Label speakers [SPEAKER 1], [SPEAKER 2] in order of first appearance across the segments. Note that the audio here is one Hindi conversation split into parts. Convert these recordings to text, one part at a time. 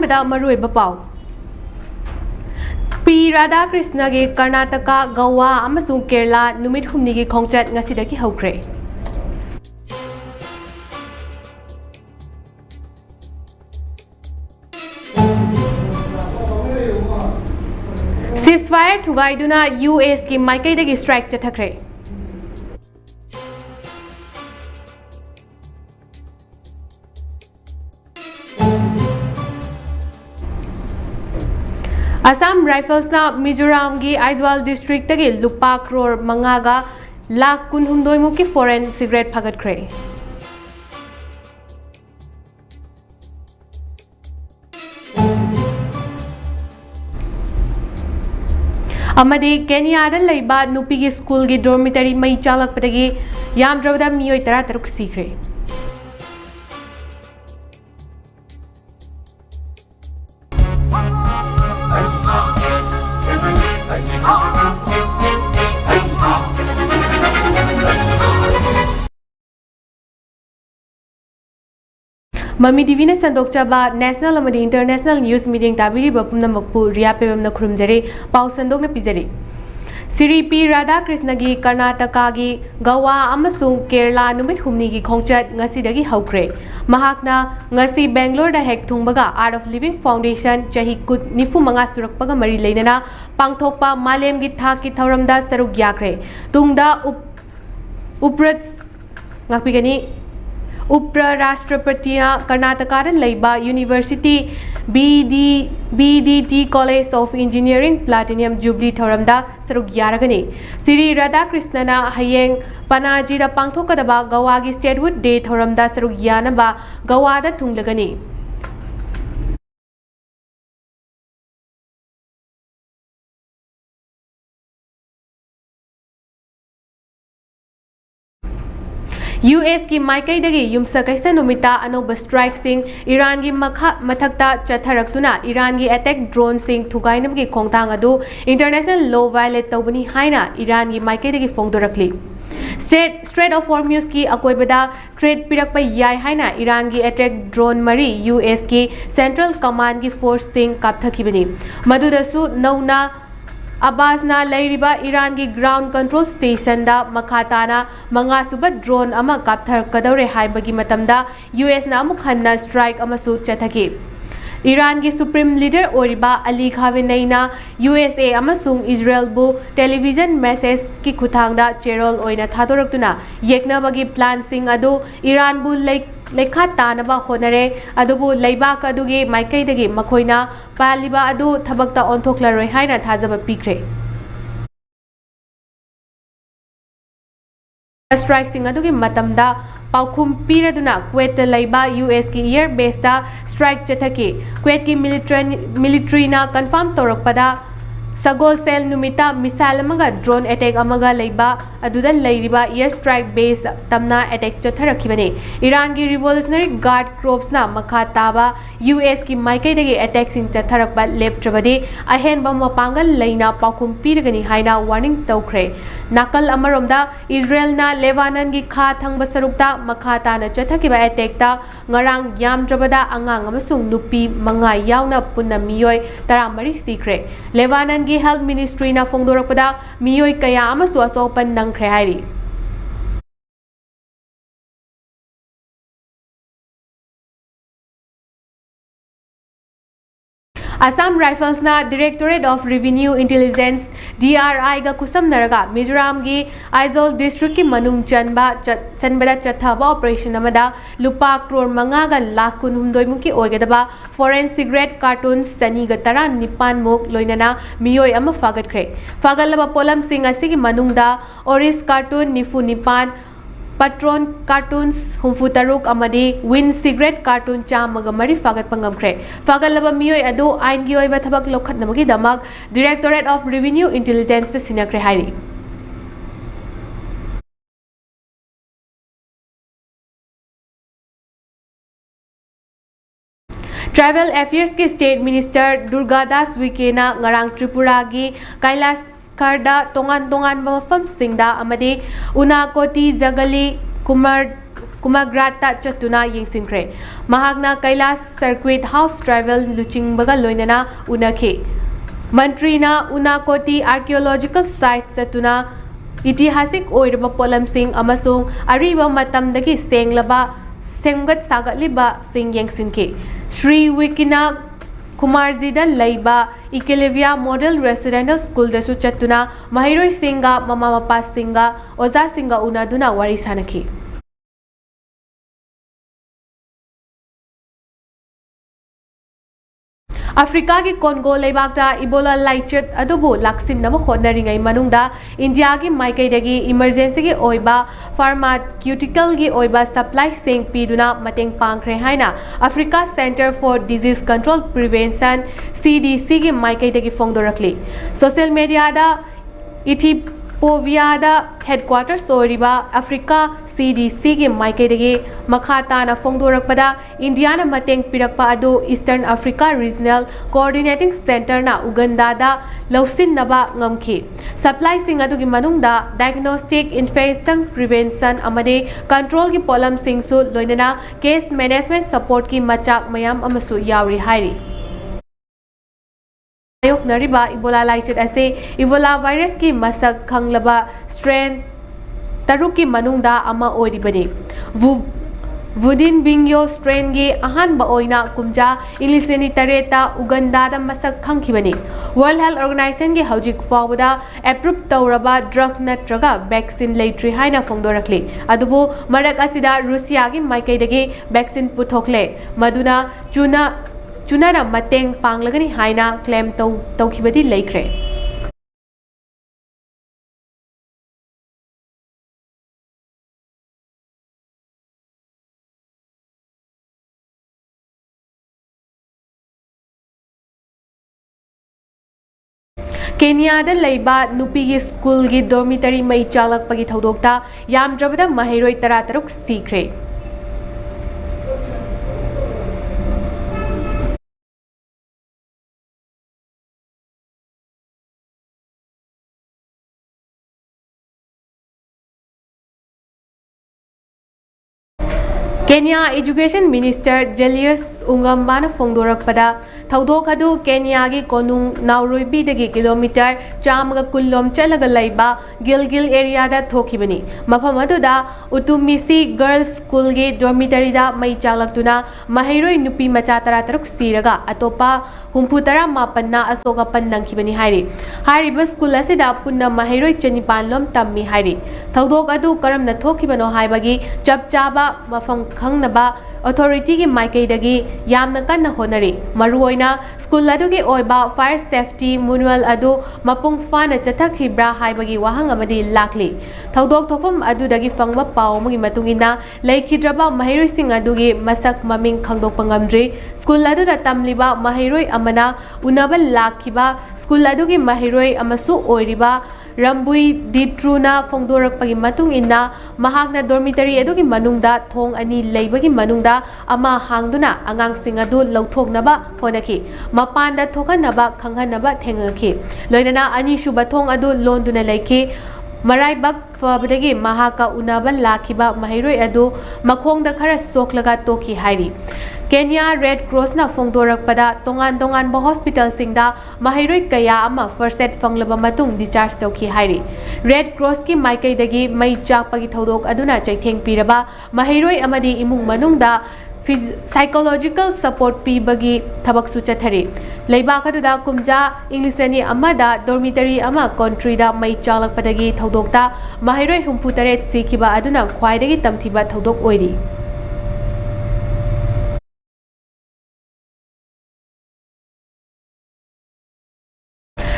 [SPEAKER 1] ꯑꯍꯥꯟꯕꯗ ꯃꯔꯨꯑꯣꯏꯕ ꯄꯥꯎ ꯄꯤ ꯔꯥꯙꯥꯀ꯭ꯔꯤꯁꯅꯒꯤ ꯀꯔꯅꯥꯇꯀꯥ, ꯒꯣꯋꯥ ꯑꯃꯁꯨꯡ ꯀꯦꯔꯂꯥ ꯅꯨꯃꯤꯠ ꯍꯨꯝꯅꯤꯒꯤ ꯈꯣꯡꯆꯠ ꯉꯁꯤꯗꯒꯤ ꯍꯧꯈ꯭ꯔꯦ꯫ Ceasefire ꯊꯨꯒꯥꯏꯗꯨꯅ ꯌꯨꯑꯦꯁꯀꯤ ꯃꯥꯏꯀꯩꯗꯒꯤ ꯁ꯭ꯇ꯭ꯔꯥꯏꯛ ꯆꯠꯊꯈ꯭ꯔꯦ꯫ असम राइफल्सना मिजोरामगी आइजवाल डिस्ट्रिक्टगी लुपा crore 5 lakh 18 मुक्की फॉरेन सिगरेट फगटख्रे। अमदी केन्यादा लैबा नुपीगी स्कूलगी डॉर्मिटरी मई चालकपदगी यामद्रबदा मियोय 13 सीख्रे। MAMI TV ने संदोकचाबा नेशनल अमदी इंटरनेशनल न्यूज मीडिंग ताबिरिबा पुनमकपु रिया पेबमना खुरुमजरे पाउ संदोकना पिजरे। श्री पी राधाकृष्णगी कर्नाटकागी गोवा अमसुंग केरला नुमित हुमनीगी खोंगचत ngasiदगी हौख्रे। महाकना ngasi बेंगलोरदा हेक थुंगबगा आर्ट ऑफ लिविंग फाउंडेशन चाही कुत 95 सुरकपगा मरी लेनना पांगथोकपा मालेमगी थाकि थौरमदा सरुक याख्रे। तुंगदा उपराष्ट्रपतिना कर्नाटकादा लैबा university BDT college of engineering platinum jubilee थौरमदा सरुक यारगनी। श्री राधाकृष्णना हयेंग पनाजीदा पांगथोकदबा गोवागी स्टेटवुड डे थौरमदा सरुक यानबा गोवादा थुंगलगनी। US की माइकैदगी युमसकैसा नुमिता अनोब स्ट्राइक सिंह ईरान की मथक्ता चथरक्तुना ईरान की अटैक ड्रोन सिंह थुगाइनमगी खोंगथांग अदु इंटरनेशनल लॉ वायलेट तौबनी हाइना ईरान की माइकैदगी फोंगदोरक्ली। स्ट्रेट ऑफ हॉर्मुज की अकोइबदा ट्रेड पिरकपा याय हाइना ईरान की अटैक ड्रोन मरी US की सेंट्रल कमांड की फोर्स सिंह कापथखिबनी। मदुदसु नौना अब्बासना लैरिबा ईरान की ग्राउंड कंट्रोल स्टेशन दा मखाताना मंगासुबा ड्रोन अमा कापथरकदौरे हाइबगी मतमदा US ना अमुक हन्ना स्ट्राइक अमसु चथकी। ईरान की सुप्रीम लीडर ओरिबा अली खामेनेईना USA अमसुंग इजराइल बु टेलीविजन मैसेज की खुथांगदा चेरोल ओइना थादोरक्तुना येकनबगी प्लान सिंह अदु ईरान बु लेखा तानबा होनरे अदुबु लैबाक अदुगी माइकैदगी मखोइना पालिबा अदु थबक्ता ओंथोक्लरोय हाइना थाजबा पिख्रे। स्ट्राइक सिंह अदुगी मतमदा पाउखुम पीरदुना क्वेत लैबा US की एयर बेसदा स्ट्राइक चथकी। क्वेत की मिलिट्रीना कंफर्म तौरकपदा सगोल सेल नुमिता मिसाइल अमगा ड्रोन अटैक अमगा लैबा अदुदा लैरिबा एयर स्ट्राइक बेस तमना अटैक चथरखिबने। ईरान की रिवोल्यूशनरी गार्ड क्रोप्सना मखा ताबा US की माइकैदगी अटैक सिंह चथरकबा लेपट्रबदे अहेनबा मपांगल लैना पाउखुम पीरगनी हाइना वार्निंग तौख्रे। नाकल अमरोमदा इजराइलना लेबानन की खा थंगबा सरुकता मखा ताना चथकिबा अटैकता ngarang yamdrabada angang amasung nupi 5 yauna punna miyoy 13 sikre। Lebanon की हेल्थ मिनिस्ट्री ना फोंगदोरकपदा मियोय कया अमसु असोपन नंगख्रे हाइरी। असम राइफल्सना directorate of revenue intelligence DRI गा कुसम नरगा मिजोराम की आइजोल डिस्ट्रिक्ट की मनुंग चनबदा चथाबा ऑपरेशन अमदा लुपा crore 5 गा लाख 18 मुकी ओइगदबा फॉरेन सिगरेट कार्टून्स 219 मुक लोइनना मियोय अमा फागटख्रे। फागलबा पोलम सिंह असिगी मनुंगदा ओरिस कार्टून 99, पट्रोन कार्टून्स 63 अमदी विन सिगरेट कार्टून 100 फागत पंगमख्रे। फागलबा मियोय अदु आइन की ओइबा थबक लोखतनमगी दमक डायरेक्टोरेट ऑफ रेवेन्यू इंटेलिजेंस से सिनख्रे हाइरी। ट्राइबल अफेयर्स के स्टेट मिनिस्टर दुर्गादास विकेना ngarang त्रिपुरा की कैलाश खरदा तोंगान मफम सिंगदा अमदी उनाकोटी जगली कुमाग्राता चतुना यिंगसिनख्रे महागना कैलाश सर्किट हाउस ट्राइबल लुचिंगबगा लोइनना उनाखे मंत्रीना उनाकोटी आर्कियोलॉजिकल साइट्स चतुना इतिहासिक ओइरबा पोलमसिंग अमसुंग अरिबा मतमदगी सेंगलबा सेंगत सागतलिबा सिंग यंगसिनके श्री विकिना कुमारजीदा लैबा इकेलेविया मॉडल रेसिडेंशियल स्कूल दसु चतुना महिरोई सिंगा ममा मपा सिंगा ओजा सिंगा उनादुना वारी सानखी अफ्रीका की कोंगो लेबागता इबोला लाइचेट अदुबु लाक्सिननबा होटनरिंगै मनुंगदा इंडिया की माइकैदगी इमरजेंसी की ओइबा फार्मास्यूटिकल की ओइबा सप्लाई सेंग पीदुना मतेंग पांगख्रे हाइना Africa centre for disease control prevention CDC की माइकैदगी फोंगदोरखली सोशल मीडिया दा इथियोपियादा हेडक्वार्टर्स ओरिबा अफ्रीका CDC की माइकैदगी मखाताना फोंगदोरकपदा इंडियाना मतेंग पिरकपा अदु eastern Africa regional coordinating centre ना उगंडादा लौसिननबा ngमखी सप्लाई सिंग अदुगी मनुंगदा डायग्नोस्टिक इन्फेक्शन प्रिवेंशन अमदे कंट्रोल की पोलम सिंगसु लोइनना केस मैनेजमेंट सपोर्ट की मचाक मयाम अमसु यावरी हाइरी आयोगनरिबा इबोला लाइचेट असे इबोला वायरस की मसक खंगलबा स्ट्रेन तरुक की मनुंगदा अमा ओरिबने वुडिन बिंगयो स्ट्रेन गे अहानबा ओइना कुमजा इंग्लिशनि तरेता उगंडादा मसक खंखिबने वर्ल्ड हेल्थ ऑर्गेनाइजेशन के हौजिक फावदा एप्रूव तौरबा ड्रग नत्रगा वैक्सीन लेट्री हाइना फोंगदोरखले अदुबु मरक असिदा रूसिया की माइकैदगे वैक्सीन पुथोखले मदुना चुनाना मतेंग पांगलगनी हाइना क्लेम तौखिबदी लेख्रे केनियादा लैबा नुपीगी स्कूल की डॉर्मिटरी मई चालकपगी थौदोक्ता यामद्रबदा महिरोई 13 सीख्रे केनिया एजुकेशन मिनिस्टर जेलियस उंगम्बाना फोंदोरकपदा थौदोक अदु केनिया की कोनुंग नाउरोबीदगी किलोमीटर 110 चलगा लैबा गिलगिल एरियादा थोखिबनी मफम अदुदा उतुमिसी गर्ल्स स्कूल के डॉर्मिटरीदा मई चालक्तुना महिरोई नुपी मचा 13 सीरगा अतोपा 64 असोगपन नंखिबनी हाइरी हाइरिबा स्कूल असिदा पुन्ना महिरोई 94 लोम तम्मी हाइरी थौदोक अदु करमना थोखिबनो हाइबगी चपचाबा मफम खंगनबा अथॉरिटी की माइकैदगी यामना कन्ना honorary मरुओइना school अदुगी ओइबा fire safety manual अदु मपुंग फाना चथखिब्रा हाइबगी वाहंग अमदी लाखली थौदोक थोफम अदुदगी फंगबा पावमगी मतुंगिना लेखिद्रबा महिरोइसिंग अदुगी मसक ममिंग खंगदोकपा ngamdri स्कूल अदुदा तमलिबा महिरोइ अमना उनबा लाखिबा स्कूल अदुगी महिरोइ अमसु ओइरिबा रंबुई दिट्रुना फोंदोरकपगी मतुंग इन्ना महागना डॉर्मिटरी अदुगी मनुंगदा थोंग अनि लेबगी मनुंगदा अमा हांगदुना आंगांगसिंग अदु लौथोकनबा होनखी मपानदा थोकनबा खंगहनबा थेंगखी लोइनना अनि सुबा थोंग अदु लोंदुना लेखी मराइबक फबदगी महाका उनबा लाखिबा महिरोइ अदु मखोंगदा खरा सोखलगा तोखी हाइरी केनिया रेड क्रॉस ना फोंदोरकपदा तोंगान तोंगान बा हॉस्पिटल सिंगदा महिरोइ कया अमा फर्स्ट एड फंगलबा मतुंग डिस्चार्ज तौखी हाइरी रेड क्रॉस की माइकैदगी मई चाकपगी थौदोक अदुना चैथेंग पिरबा महिरोइ अमदी इमुंग मनुंगदा साइकोलॉजिकल सपोर्ट पीबगी थबक चथरी लेबाक अदुदा कुमजा इंग्लिशनी अमदा डॉर्मिटरी अमा कंट्रीदा मई चालकपदगी थौदोकता महिरोइ 64 सीखिबा अदुना ख्वाइदगी तमथिबा थौदोक ओइरी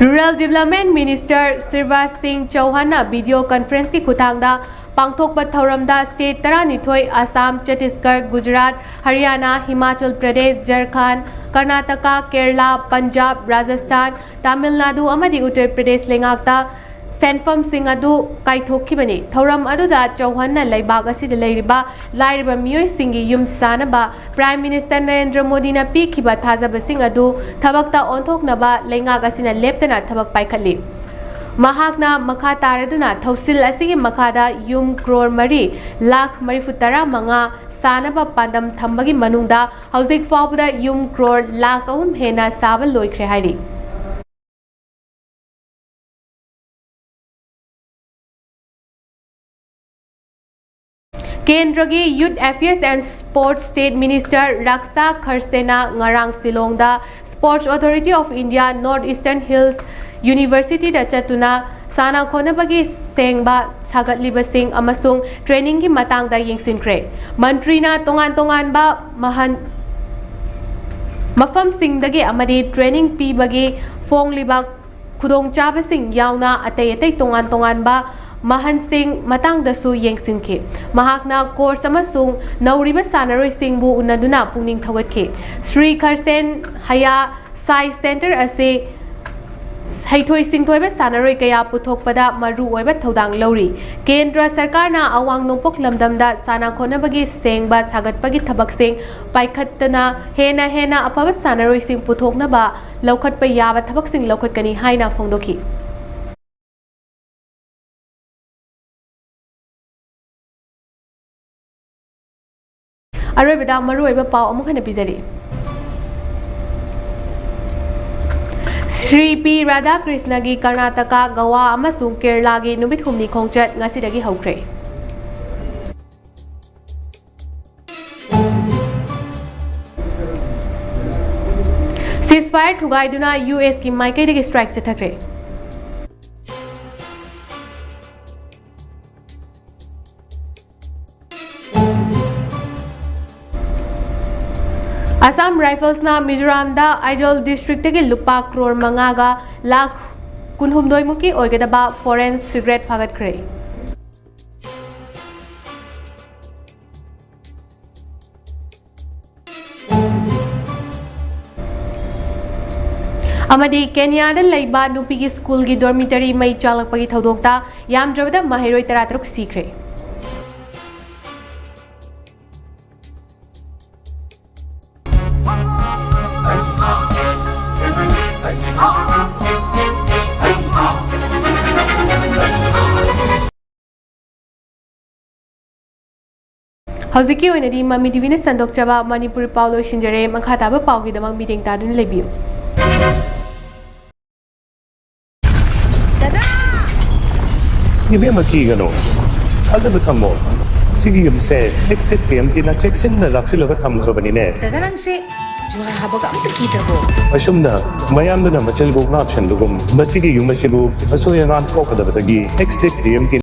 [SPEAKER 1] rural development minister Shivraj Singh Chouhan video conference की खुतांगदा पांगथोकपा थौरमदा स्टेट 12 असम छत्तीसगढ़ गुजरात हरियाणा हिमाचल प्रदेश झारखंड कर्नाटका केरला पंजाब राजस्थान तमिलनाडु अमदी उत्तर प्रदेश लेंगाक्ता सेंफम सिंह अदु काइथोखिबनी थौरम अदुदा चौहान लेबाग असिदा लेरिबा लाइरबा मियोय सिंगी युम सानबा प्राइम मिनिस्टर नरेंद्र मोदी ना पीखिबा थाजबा सिंह अदु थबकता ओंथोकनबा लेंगाग असिना लेप्तना थबक पाइखली ꯃꯍꯥꯛꯅ ꯃꯈꯥ ꯇꯥꯔꯗꯨꯅ ꯊꯧꯁꯤꯜ ꯑꯁꯤꯒꯤ ꯃꯈꯥꯗ ꯌꯨꯝ ꯀ꯭ꯔꯣꯔ 3,35,500 ꯁꯥꯅꯕ ꯄꯥꯟꯗꯝ ꯊꯝꯕꯒꯤ ꯃꯅꯨꯡꯗ ꯍꯧꯖꯤꯛ ꯐꯥꯎꯕꯗ ꯌꯨꯝ ꯀ꯭ꯔꯣꯔ 3,00,000 ꯍꯦꯟꯅ ꯁꯥꯕ ꯂꯣꯏꯈ꯭ꯔꯦ ꯍꯥꯏꯔꯤ꯫ केंद्रगी youth affairs and sports state minister Raksha खरसेना ngarang Silongda sports authority of India north eastern hills university दा चतुना साना खोनबगी सेंगबा सागतलिबसिंग अमसुंग ट्रेनिंग की मतंगदा यंगसिनख्रे मंत्रीना तोंगान तोंगानबा मफम सिंगदगी अमदी ट्रेनिंग पीबगी फोंगलिबा खुदोंचाबसिंग यावना अतै अतै तोंगान तोंगानबा महन सिंह मतंगदसु यंगसिनखे महाकना कोर्स अमसुंग नौरिबा सानरोइसिंगबु उन्नदुना पुनिंग थौगतखे श्री खरसेन हया साइंस सेंटर असे हैथोई सिंथोइबा सानरोइ कया पुथोकपदा मरु ओइबा थौदांग लौरी केंद्र सरकारना अवांग नोंपोक लमदमदा साना खोनबगी सेंगबा सागतपगी थबकसिंग पाइखत्तना हेना हेना अफबा सानरोइसिंग पुथोकनबा लौखतपा याबा थबकसिंग लौखतकनी हाइना फोंदोखी। अरोइबदा मरुओइबा पाव अमुक हन पिजरी श्री पी राधाकृष्ण की कर्नाटका गोवा अमसुंग केरला की नुमित हुमनी खोंगचत ngasiदगी हौख्रे सीजफायर थुगाइदुना यूएस की माइकैदगी स्ट्राइक चथख्रे असम राइफल्सना मिजोरामदा आइजोल डिस्ट्रिक्ट के लुपा क्रोर 5,19,000 मुकी ओइगदबा फॉरेन सिगरेट फागतख्रे अमदी केन्यादा लैबा नुपी की स्कूल की डॉर्मिटरी मई चालकपगी थौदोकता यामद्रबदा महिरोइ 13 सीख्रे हौजिकी ओइनदी ममी टीवीने संदोकचबा मणिपुरी पाउ लोइसिनजरे मखा ताबा पाउगिदमक meeting तादुन लेबियु।
[SPEAKER 2] Ibema kigano, hazab thammo, sigi yumse, next TMT na checksin na laksila ka thamro banine.
[SPEAKER 3] Tadarang se, juha habag am takita ko.
[SPEAKER 2] Asumna, mayam na machal bog na option dugum, masigi yung masibu, aso yan an ko kada batagi, next TMT